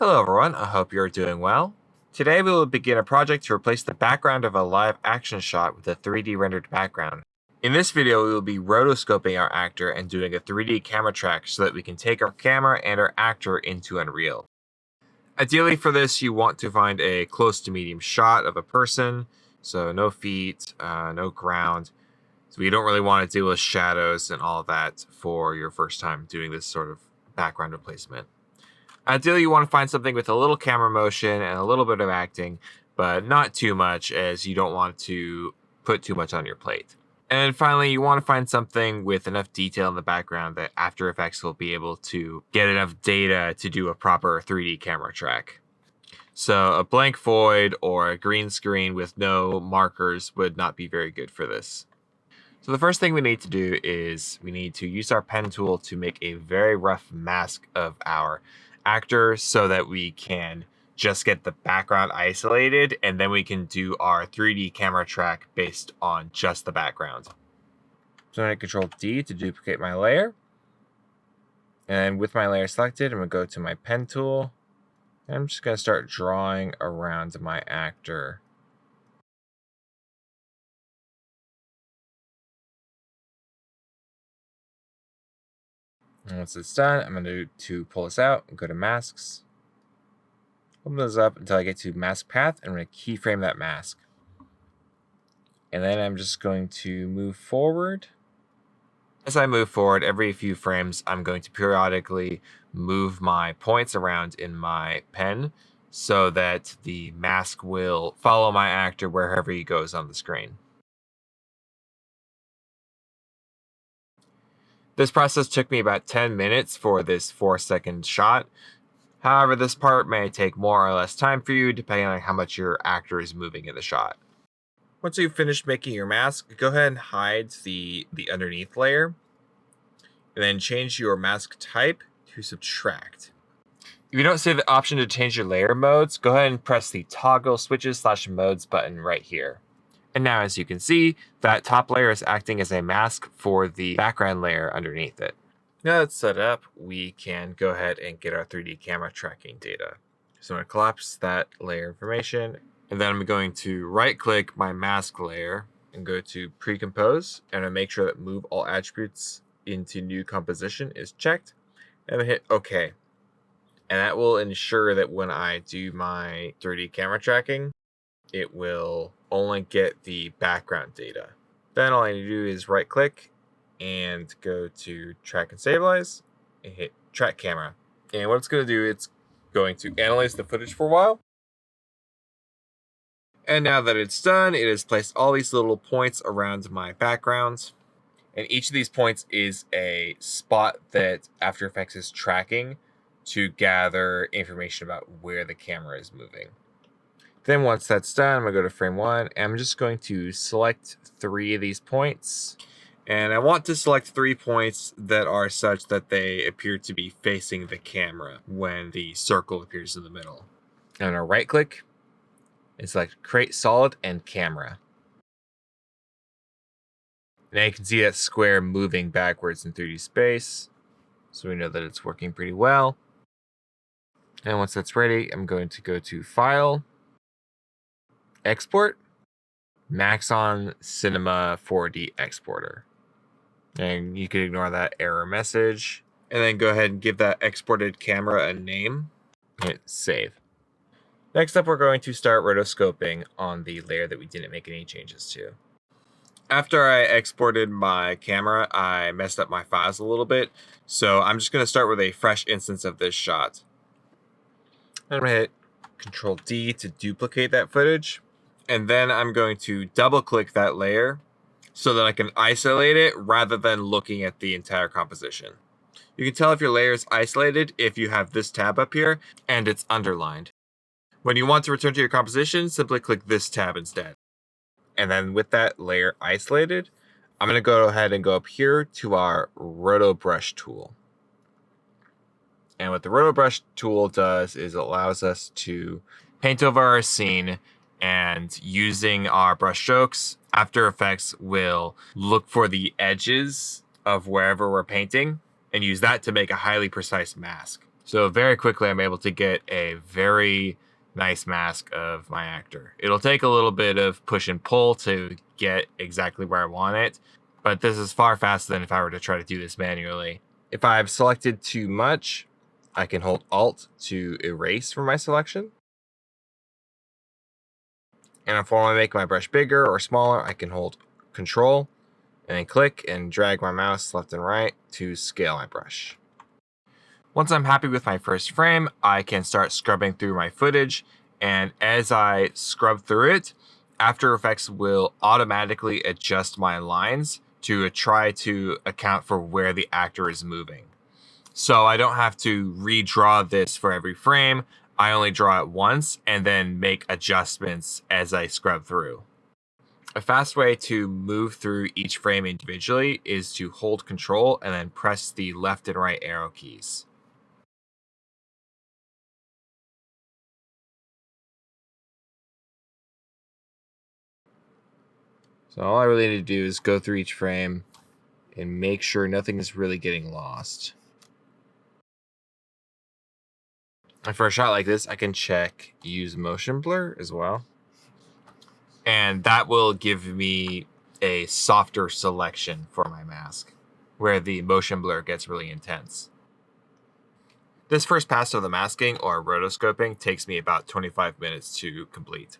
Hello everyone, I hope you're doing well. Today we will begin a project to replace the background of a live action shot with a 3D rendered background. In this video we will be rotoscoping our actor and doing a 3D camera track so that we can take our camera and our actor into Unreal. Ideally for this you want to find a close to medium shot of a person, so no feet, no ground. So we don't really want to deal with shadows and all of that for your first time doing this sort of background replacement. Ideally, you want to find something with a little camera motion and a little bit of acting, but not too much, as you don't want to put too much on your plate. And finally, you want to find something with enough detail in the background that After Effects will be able to get enough data to do a proper 3D camera track. So a blank void or a green screen with no markers would not be very good for this. So the first thing we need to do is we need to use our pen tool to make a very rough mask of our actor so that we can just get the background isolated, and then we can do our 3D camera track based on just the background. So I'm going to Control D to duplicate my layer. And with my layer selected, I'm going to go to my pen tool. And I'm just going to start drawing around my actor. And once it's done, I'm going to pull this out and go to masks. Open this up until I get to mask path, and I'm going to keyframe that mask. And then I'm just going to move forward. As I move forward, every few frames, I'm going to periodically move my points around in my pen so that the mask will follow my actor wherever he goes on the screen. This process took me about 10 minutes for this 4-second shot. However, this part may take more or less time for you depending on how much your actor is moving in the shot. Once you've finished making your mask, go ahead and hide the underneath layer. And then change your mask type to subtract. If you don't see the option to change your layer modes, go ahead and press the toggle switches / modes button right here. And now, as you can see, that top layer is acting as a mask for the background layer underneath it. Now that's set up, we can go ahead and get our 3D camera tracking data. So I'm going to collapse that layer information, and then I'm going to right-click my mask layer and go to Pre-Compose, and I make sure that Move All Attributes into New Composition is checked, and then hit OK. And that will ensure that when I do my 3D camera tracking, it will only get the background data. Then all I need to do is right click and go to Track and Stabilize and hit Track Camera. And what it's going to do, it's going to analyze the footage for a while. And now that it's done, it has placed all these little points around my background. And each of these points is a spot that After Effects is tracking to gather information about where the camera is moving. Then once that's done, I'm going to go to frame 1, and I'm just going to select 3 of these points. And I want to select 3 points that are such that they appear to be facing the camera when the circle appears in the middle. I'm going to right click and select Create Solid and Camera. Now you can see that square moving backwards in 3D space, so we know that it's working pretty well. And once that's ready, I'm going to go to File, Export, Maxon Cinema 4D Exporter. And you can ignore that error message. And then go ahead and give that exported camera a name. And hit Save. Next up, we're going to start rotoscoping on the layer that we didn't make any changes to. After I exported my camera, I messed up my files a little bit. So I'm just going to start with a fresh instance of this shot. I'm going to hit Control D to duplicate that footage. And then I'm going to double click that layer so that I can isolate it rather than looking at the entire composition. You can tell if your layer is isolated if you have this tab up here and it's underlined. When you want to return to your composition, simply click this tab instead. And then with that layer isolated, I'm going to go ahead and go up here to our Roto Brush tool. And what the Roto Brush tool does is it allows us to paint over our scene, and using our brush strokes, After Effects will look for the edges of wherever we're painting and use that to make a highly precise mask. So very quickly, I'm able to get a very nice mask of my actor. It'll take a little bit of push and pull to get exactly where I want it, but this is far faster than if I were to try to do this manually. If I've selected too much, I can hold Alt to erase from my selection. And if I want to make my brush bigger or smaller, I can hold Control and then click and drag my mouse left and right to scale my brush. Once I'm happy with my first frame, I can start scrubbing through my footage, and as I scrub through it, After Effects will automatically adjust my lines to try to account for where the actor is moving. So I don't have to redraw this for every frame. I only draw it once and then make adjustments as I scrub through. A fast way to move through each frame individually is to hold Control and then press the left and right arrow keys. So all I really need to do is go through each frame and make sure nothing is really getting lost. And for a shot like this, I can check use motion blur as well. And that will give me a softer selection for my mask, where the motion blur gets really intense. This first pass of the masking or rotoscoping takes me about 25 minutes to complete.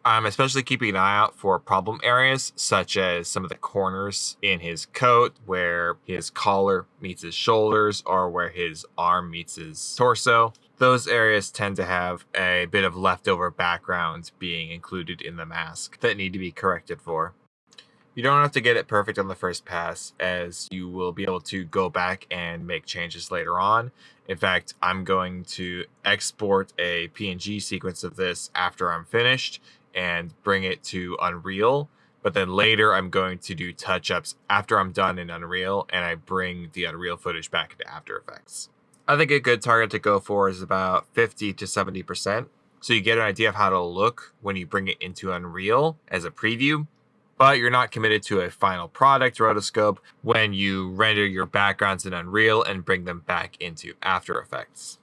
I'm especially keeping an eye out for problem areas, such as some of the corners in his coat where his collar meets his shoulders or where his arm meets his torso. Those areas tend to have a bit of leftover background being included in the mask that need to be corrected for. You don't have to get it perfect on the first pass, as you will be able to go back and make changes later on. In fact, I'm going to export a PNG sequence of this after I'm finished and bring it to Unreal. But then later I'm going to do touch-ups after I'm done in Unreal and I bring the Unreal footage back into After Effects. I think a good target to go for is about 50 to 70%. So you get an idea of how it'll look when you bring it into Unreal as a preview, but you're not committed to a final product rotoscope when you render your backgrounds in Unreal and bring them back into After Effects.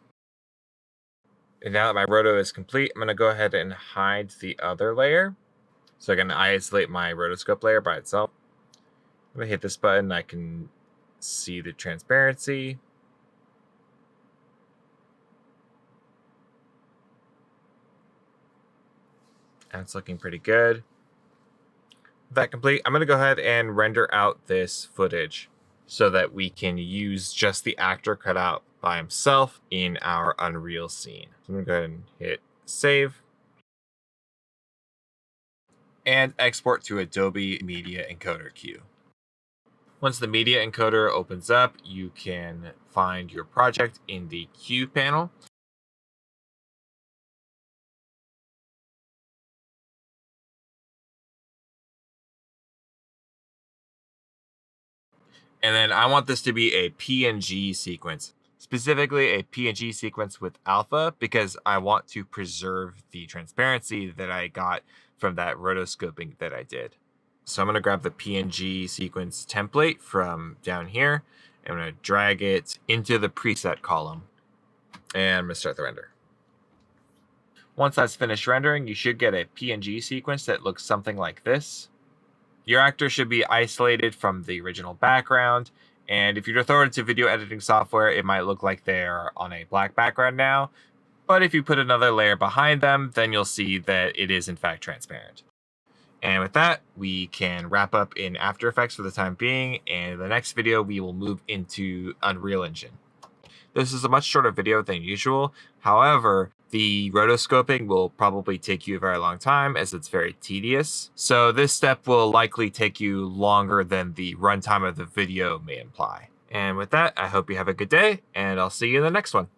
And now that my roto is complete, I'm going to go ahead and hide the other layer. So I can isolate my rotoscope layer by itself. I'm going to hit this button. I can see the transparency. And it's looking pretty good. With that complete, I'm going to go ahead and render out this footage so that we can use just the actor cut out by himself in our Unreal scene. So I'm going to go ahead and hit save and export to Adobe Media Encoder queue. Once the media encoder opens up, you can find your project in the queue panel. And then I want this to be a PNG sequence, specifically a PNG sequence with alpha, because I want to preserve the transparency that I got from that rotoscoping that I did. So I'm going to grab the PNG sequence template from down here. I'm going to drag it into the preset column. And I'm going to start the render. Once that's finished rendering, you should get a PNG sequence that looks something like this. Your actor should be isolated from the original background, and if you throw it into video editing software, it might look like they're on a black background now, but if you put another layer behind them, then you'll see that it is in fact transparent. And with that, we can wrap up in After Effects for the time being, and in the next video, we will move into Unreal Engine. This is a much shorter video than usual. However, the rotoscoping will probably take you a very long time as it's very tedious. So this step will likely take you longer than the runtime of the video may imply. And with that, I hope you have a good day, and I'll see you in the next one.